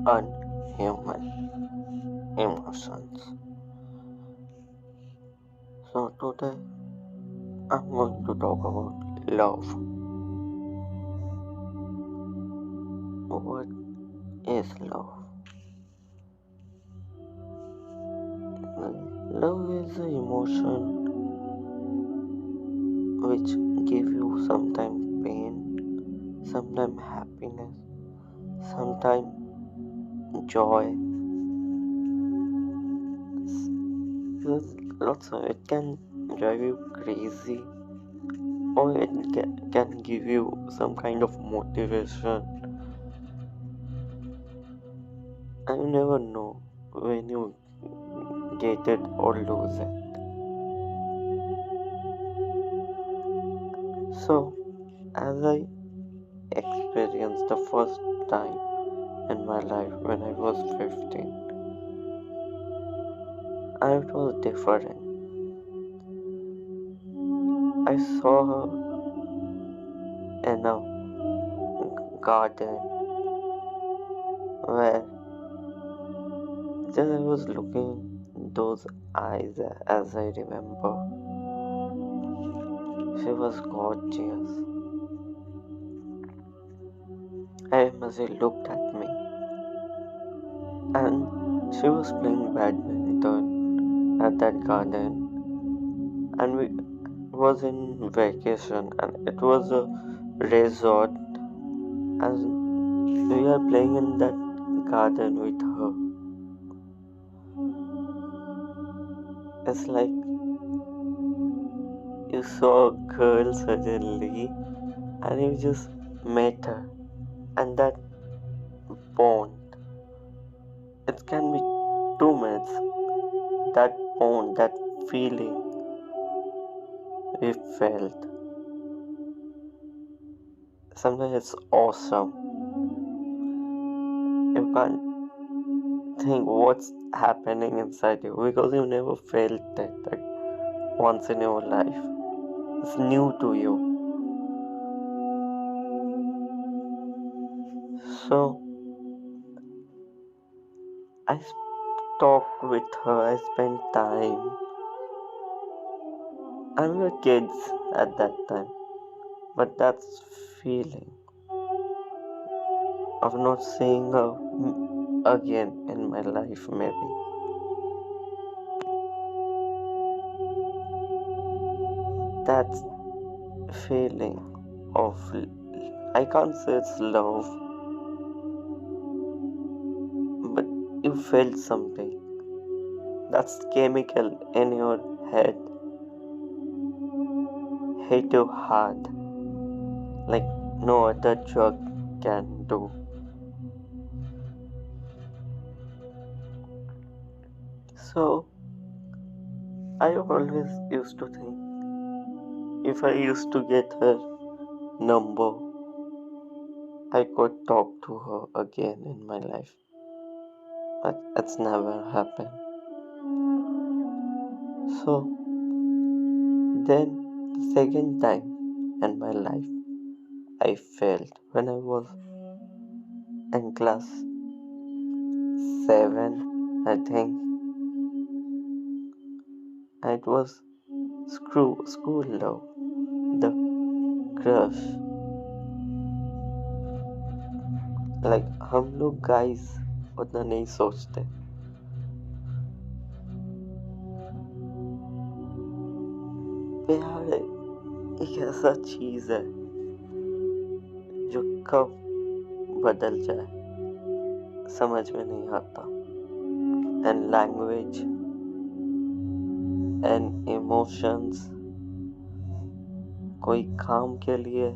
unhuman emotions. So today I'm going to talk about love. What is love? Love is an emotion which give you sometimes pain, sometimes happiness, sometimes joy. There's lots of it can drive you crazy, or it can give you some kind of motivation, and you never know when you get it or lose it. So, as I experienced the first time in my life when I was 15, it was different. I saw her in a garden where just I was looking those eyes as I remember. She was gorgeous. I remember she looked at me and she was playing badminton at that garden, and we was in vacation and it was a resort, and we are playing in that garden with her. It's like you saw a girl suddenly and you just met her, and that bond, it can be 2 minutes, that bond, that feeling we felt, sometimes it's awesome. You can't think what's happening inside you because you never felt it like once in your life. It's new to you. So I talked with her, I spent time, and we were kids at that time. But that's feeling of not seeing her again in my life, maybe. That's feeling of, I can't say it's love, but you felt something. That's chemical in your head hit you hard, like no other drug can do. So I always used to think if I used to get her number, I could talk to her again in my life. But it's never happened. So then the second time in my life I failed when I was in class 7, I think. It was school love, the crush. Like हम लोग guys उतना नहीं सोचते. प्यार एक ऐसा चीज है जो कब बदल जाए समझ में नहीं आता. And language and emotions, कोई काम के लिए,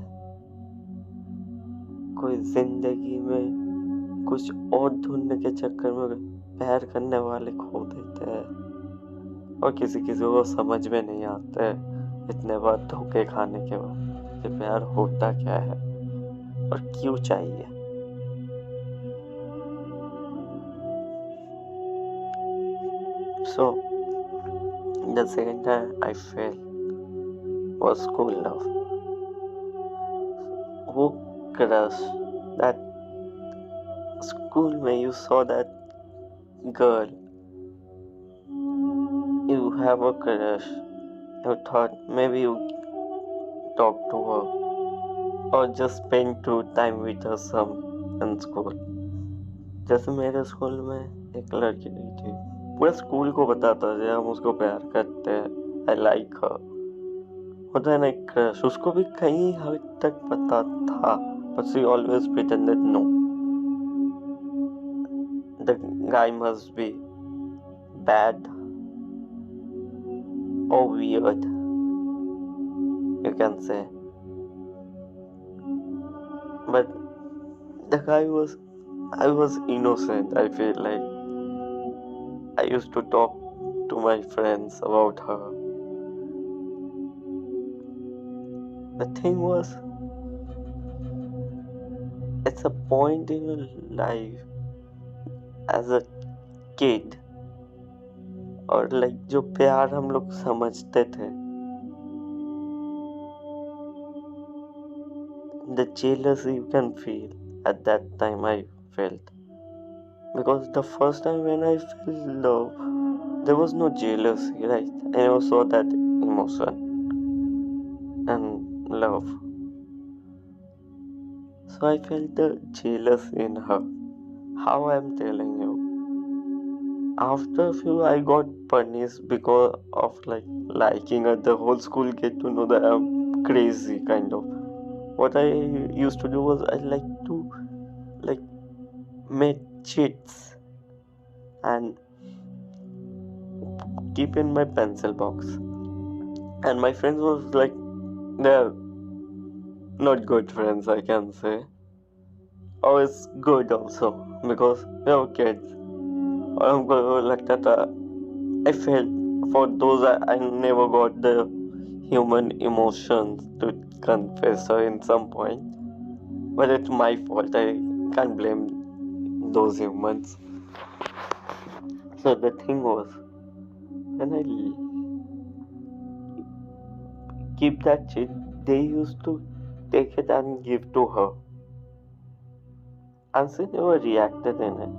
कोई जिंदगी में कुछ और ढूंढने के चक्कर में प्यार करने वाले खो देते हैं, और किसी को समझ में नहीं आता है इतने बार धोखे खाने के बाद कि प्यार होता क्या है और क्यों चाहिए. So the second time I failed was school love. वो crush, that school में you saw that girl, you have a crush, you thought maybe you talk to her or just spend through time with her some in school. जैसे मेरे school में एक लड़की गई थी, पूरा स्कूल को बताता था हम उसको प्यार करते हैं, आई लाइक हर, होता है ना एक क्रश, उसको भी कहीं हद तक पता था, but she always pretended no, the guy must be bad or weird, you can say. But the guy was, I was innocent. I feel like I used to talk to my friends about her. The thing was, it's a point in your life as a kid, और like जो प्यार हम लोग समझते थे, the jealousy you can feel at that time I felt, because the first time when I felt love, there was no jealousy, right? I never saw that emotion and love. So I felt the jealousy in her. How I'm telling you. After a few, I got punished because of like liking her. The whole school get to know that I'm crazy, kind of. What I used to do was I like to like make cheats and keep in my pencil box. And my friends was like, they're not good friends, I can say. Or it's good also because we're kids. और हमको लगता था, I felt for those I never got the human emotions to confess her in some point. But it's my fault. I can't blame those humans. So the thing was, when I keep that shit, they used to take it and give to her. And she never reacted in it.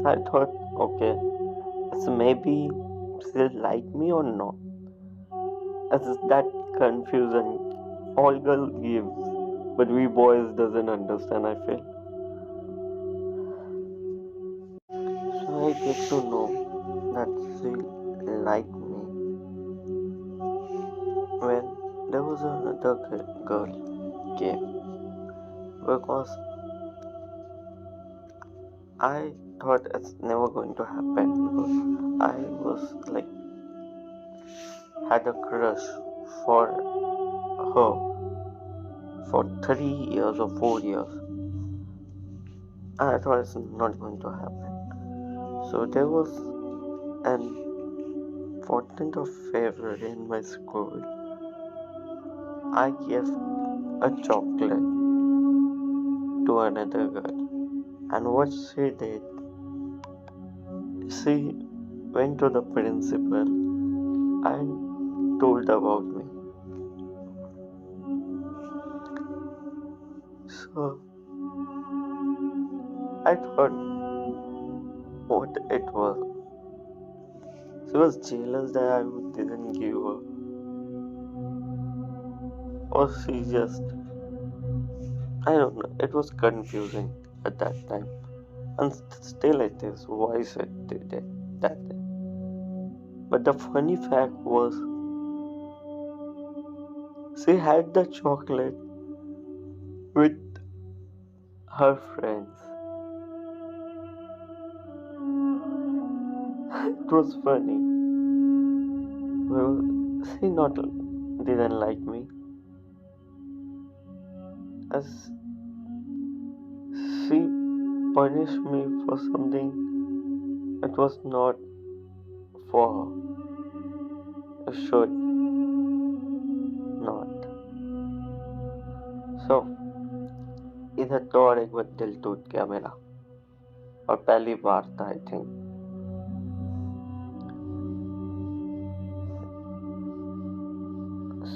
I thought, okay, it's maybe still like me or not. It's that confusion. All girl gives, but we boys doesn't understand, I feel. So I get to know that she liked me when there was another girl came, because I thought it's never going to happen, because I was like had a crush for her for 3 years or 4 years. I thought it's not going to happen. So there was an 14th of February in my school. I gave a chocolate to another girl, and what she did, she went to the principal and told about me. So I thought what it was. She was jealous that I didn't give her, or she just, I don't know. It was confusing at that time, and still it is. Why she did it that day? But the funny fact was, she had the chocolate with her friends. It was funny. Well, she not didn't like me, as she punished me for something that was not for her. It should not. So इधर तो और एक बार दिल टूट गया मेरा, और पहली बार था आई थिंक.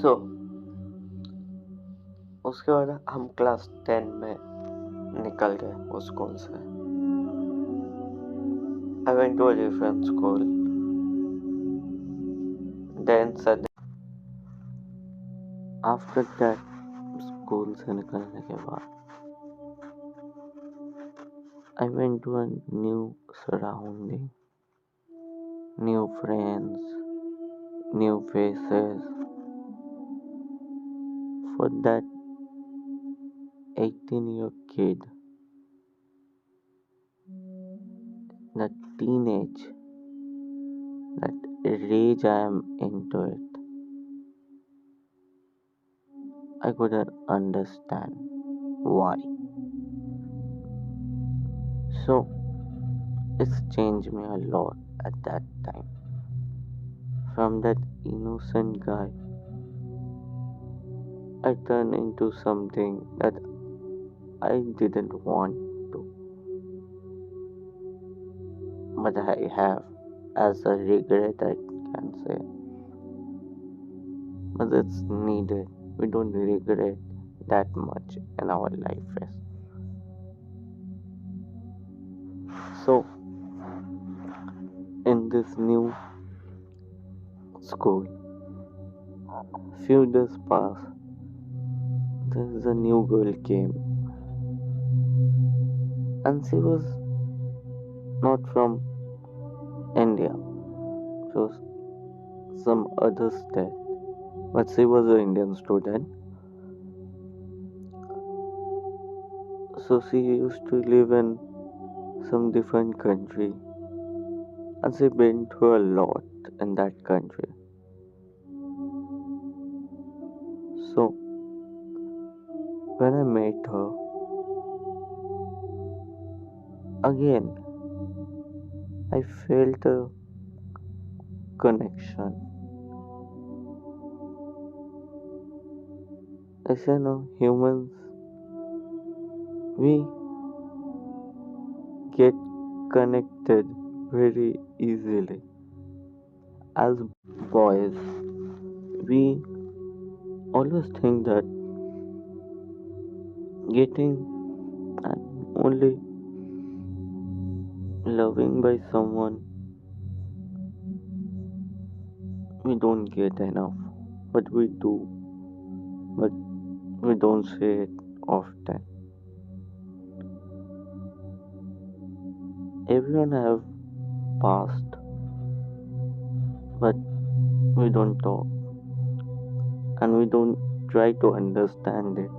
सो उसके बाद हम क्लास 10 में निकल गए उस स्कूल से. I went to a different school. Then suddenly, after that school से निकलने के बाद, I went to a new surrounding, new friends, new faces. For that 18-year kid, that teenage, that rage I am into it, I couldn't understand why. So it's changed me a lot at that time. From that innocent guy, I turned into something that I didn't want to, but I have as a regret, I can say. But it's needed. We don't regret that much in our life. So, in this new school, few days pass. There is a new girl came, and she was not from India. She was some other state, but she was an Indian student. So she used to live in some different country, and she been through a lot in that country. So when I met her again, I felt a connection. I said, no, humans, we get connected very easily. As boys, we always think that getting and only loving by someone we don't get enough, but we do, but we don't say it often. Everyone have past, but we don't talk and we don't try to understand it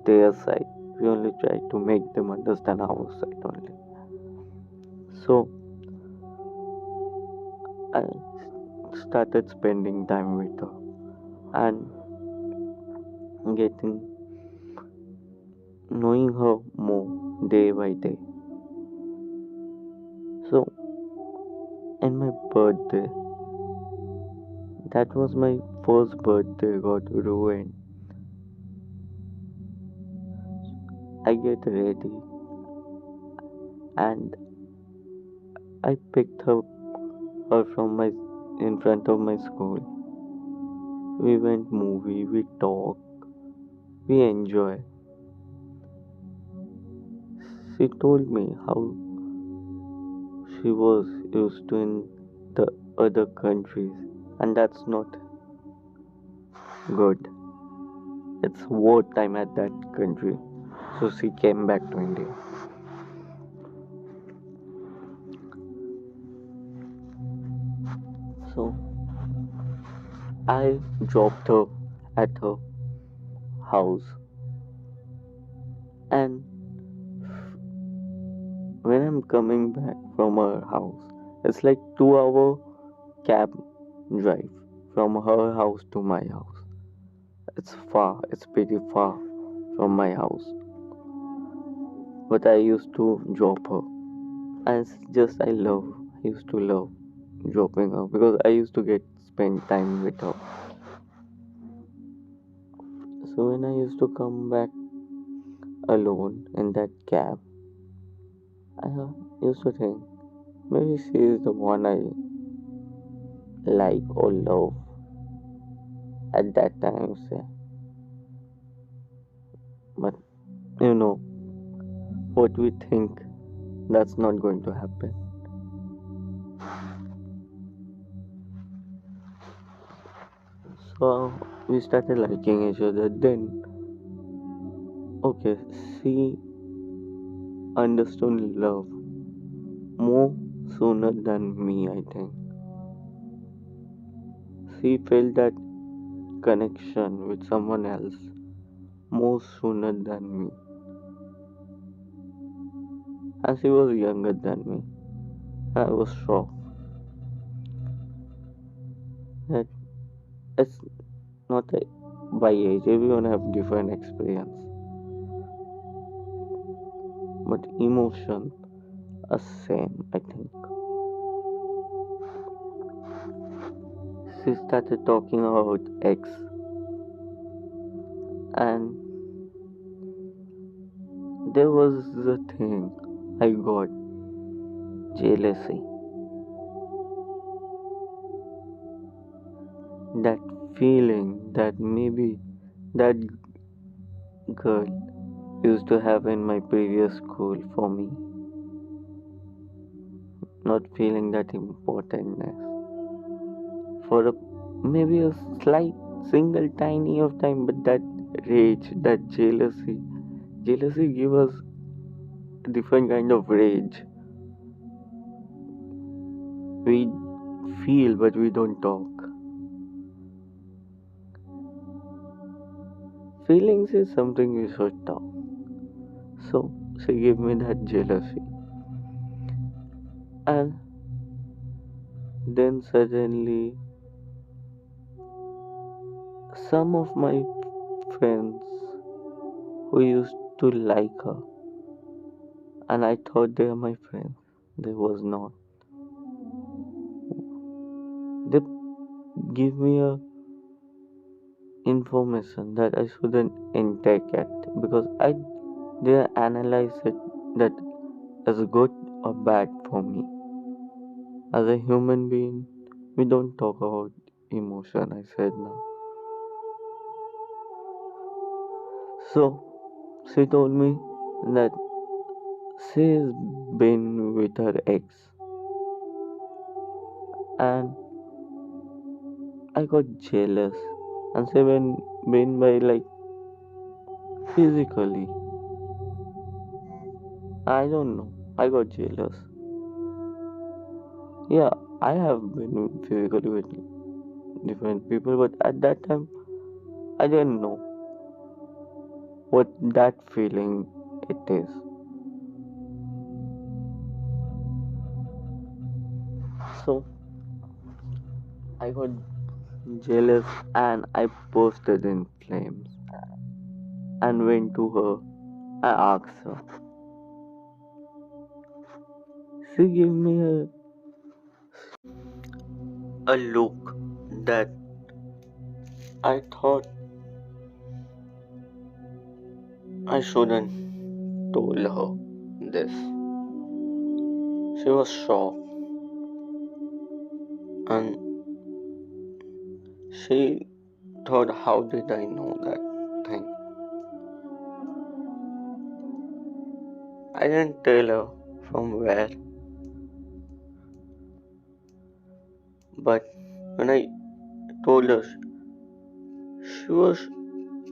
their side. We only try to make them understand our side only. So I started spending time with her and getting knowing her more day by day. So in my birthday, that was my first birthday got ruined. I get ready and I picked her from my in front of my school. We went movie, we talked, we enjoyed. She told me how she was used to in the other countries, and that's not good. It's war time at that country, so she came back to India. So I dropped her at her house, and when I'm coming back from her house, it's like 2 hour cab drive from her house to my house. It's far, it's pretty far from my house. But I used to drop her. And it's just I used to love dropping her because I used to get spend time with her. So when I used to come back alone in that cab, I used to think maybe she is the one I like or love at that time, say. But you know, what we think, that's not going to happen. So we started liking each other. Then, okay, she understood love more sooner than me, I think. She felt that connection with someone else more sooner than me. And she was younger than me. I was shocked that it's not a, by age, everyone have different experience, but emotion are same, I think. She started talking about ex, and there was the thing, I got jealousy. That feeling that maybe that girl used to have in my previous school for me, not feeling that importantness. For a, maybe a slight single tiny of time, but that rage, that jealousy give us a different kind of rage. We feel but we don't talk. Feelings is something we should talk. So she gave me that jealousy. And then suddenly some of my friends who used to like her, and I thought they are my friends. They was not. They give me a information that I shouldn't intake it because I didn't analyze it that is good or bad for me. As a human being, we don't talk about emotion, I said now. So she told me that she's been with her ex, and I got jealous, and she been by like physically. I don't know. I got jealous. Yeah, I have been physically with different people, but at that time I didn't know what that feeling it is. So I got jealous and I posted in flames and went to her. I asked her. She gave me a look that I thought I shouldn't told her this. She was shocked and she thought, how did I know that thing? I didn't tell her from where, but when I told her, she was,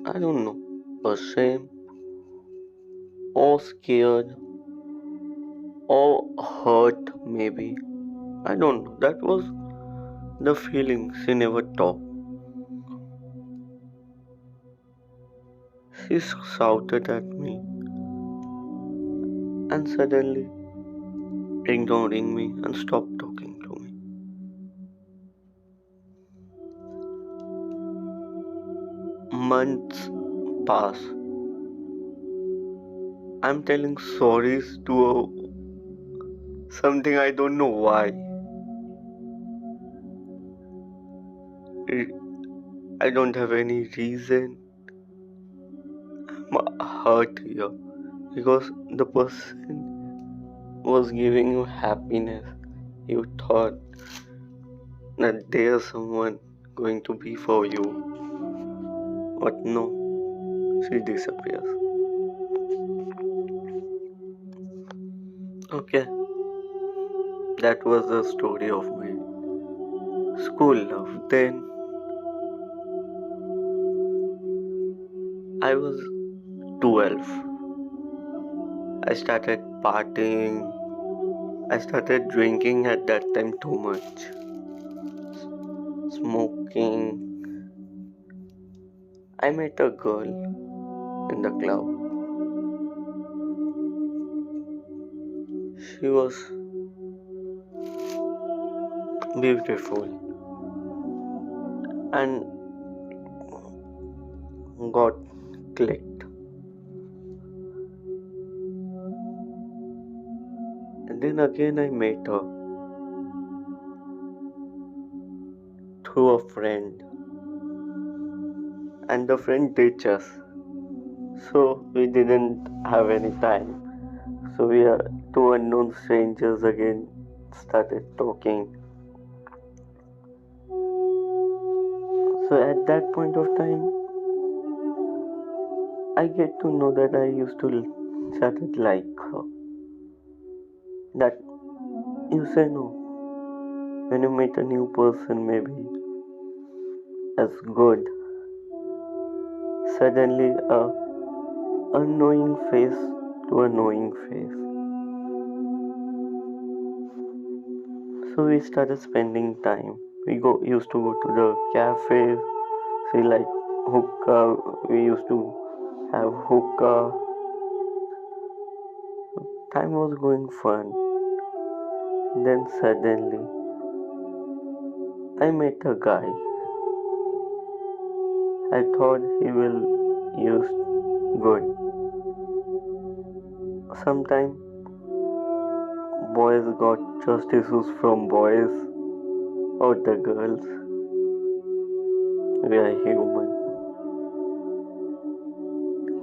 I don't know, ashamed or scared or hurt, maybe. I don't know. That was the feeling. She never talked. She shouted at me and suddenly ignoring me and stopped talking to me. Months pass. I'm telling sorries to something I don't know why. I don't have any reason. I'm hurt here because the person was giving you happiness. You thought that there's someone going to be for you, but no, she disappears. Okay, that was the story of my school love. Then I was 12. I started partying. I started drinking at that time too much. Smoking. I met a girl in the club. She was beautiful and got clicked. And then again I met her through a friend. And the friend ditched us. So we didn't have any time. So we are two unknown strangers again started talking. So at that point of time, I get to know that I used to started like her. That you say no when you meet a new person, maybe as good. Suddenly, a unknowing face to a knowing face. So we started spending time. We used to go to the cafes. See like hookah. We used to have hookah. Time was going fun. Then suddenly, I met a guy. I thought he will use good. Sometimes boys got trust issues from boys or the girls. We are human.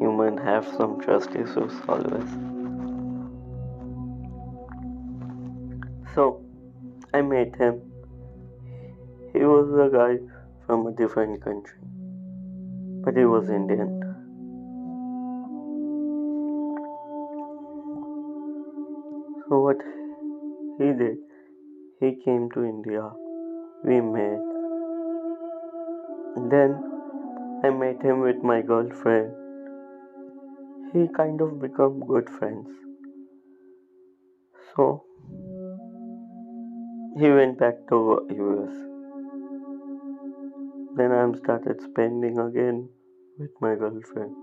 Human have some trust issues always. So I met him. He was a guy from a different country, but he was Indian. So what he did, he came to India. We met. Then I met him with my girlfriend. He kind of become good friends. So he went back to US. Then I started spending again with my girlfriend.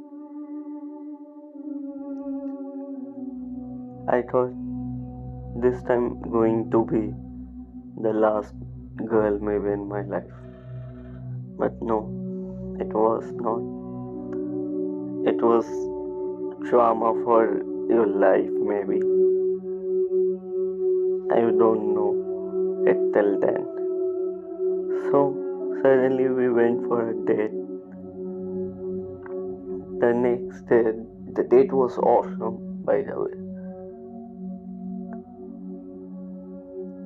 I thought this time going to be the last girl maybe in my life. But no, it was not. It was trauma for your life maybe. I don't know it till then. So suddenly we went for a date. The next day, the date was awesome by the way.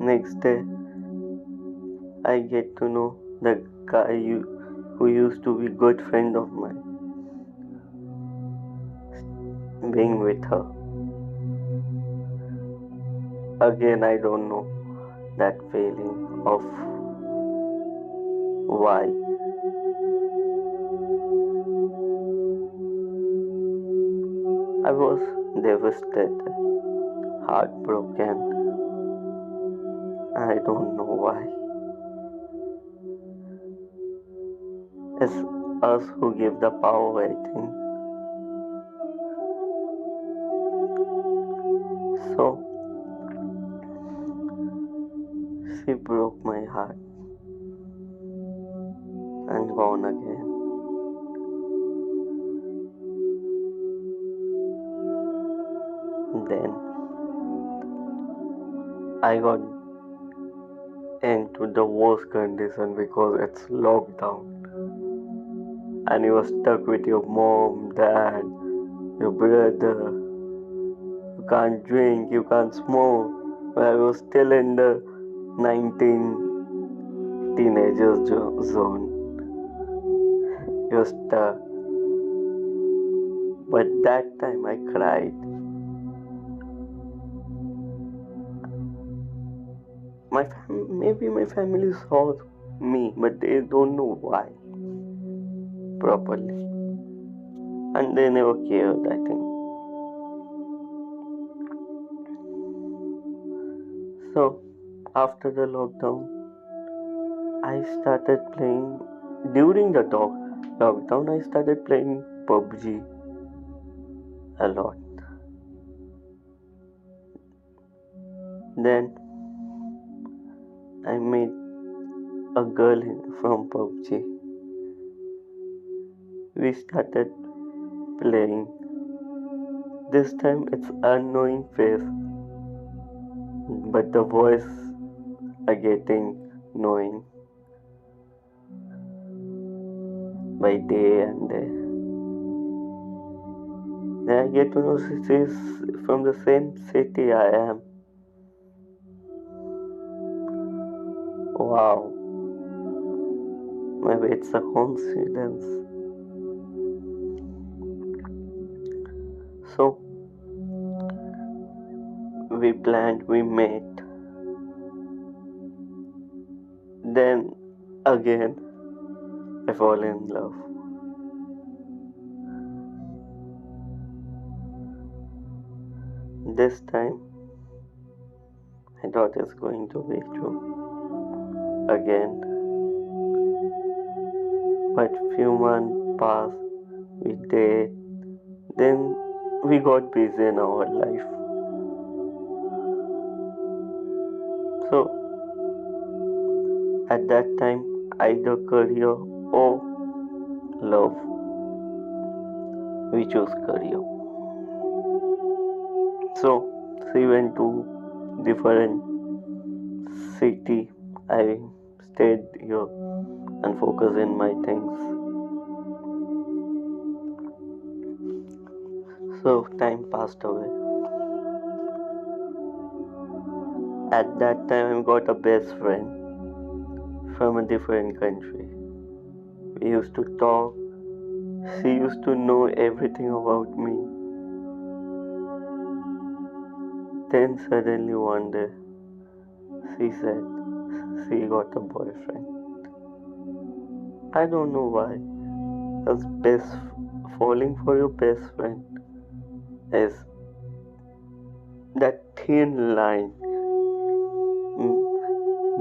Next day, I get to know the guy who used to be good friend of mine being with her. Again, I don't know that feeling of why. I was devastated, heartbroken. I don't know why. It's us who give the power, I think. So, she broke my heart and gone again. Then I got into the worst condition because it's lockdown and you are stuck with your mom, dad, your brother. You can't drink, you can't smoke. I was still in the 19 teenagers zone. You're stuck. But that time I cried. maybe my family saw me, but they don't know why properly, and they never cared, I think. So after the lockdown, I started playing. During the lockdown, I started playing PUBG a lot. Then I met a girl from PUBG. We started playing. This time it's unknowing face, but the voice are getting knowing by day and day. Then I get to know she is from the same city I am. Wow, maybe it's a coincidence. So we planned, we met. Then again, I fall in love. This time, I thought it's going to be true again. But few months passed, we did. Then we got busy in our life. So at that time, either career or love. We chose career. So she went to different city. I stayed here and focused in my things. So time passed away. At that time, I got a best friend from a different country. We used to talk. She used to know everything about me. Then suddenly one day, she said she got a boyfriend. I don't know why. Because falling for your best friend is that thin line.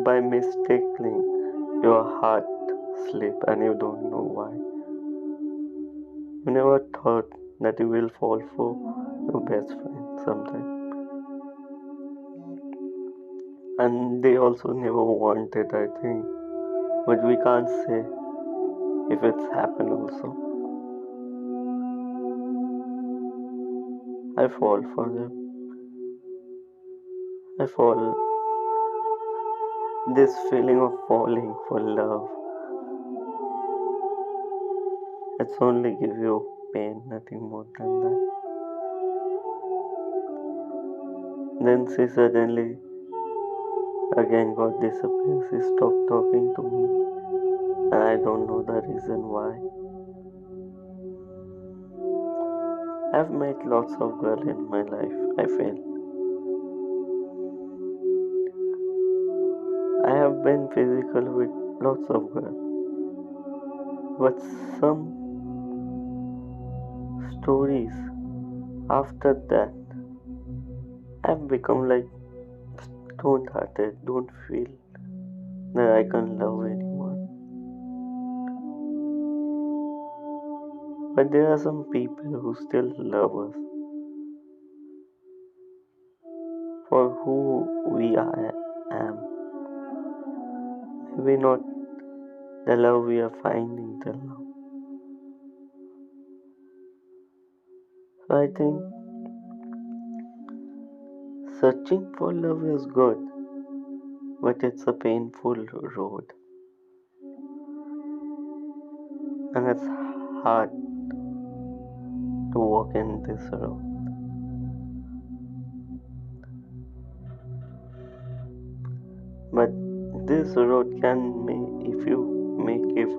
By mistaking your heart slip and you don't know why. You never thought that you will fall for your best friend sometime. And they also never wanted, I think. But we can't say if it's happened also. I fall for them. I fall. This feeling of falling for love, it's only give you pain, nothing more than that. Then she suddenly again got disappeared. She stopped talking to me, and I don't know the reason why. I've met lots of girls in my life. I feel I have been physical with lots of girls, but some stories after that I've become like stone-hearted. Don't feel that I can love anyone. But there are some people who still love us for who we am. Maybe not the love we are finding till now. So I think searching for love is good, but it's a painful road, and it's hard to walk in this road. But this road can make, if you make it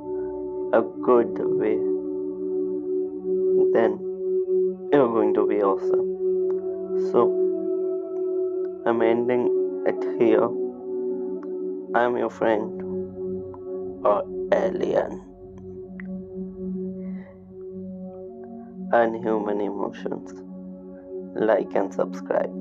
a good way, then you're going to be awesome. So I'm ending it here. I'm your friend or alien. Unhuman emotions. Like and subscribe.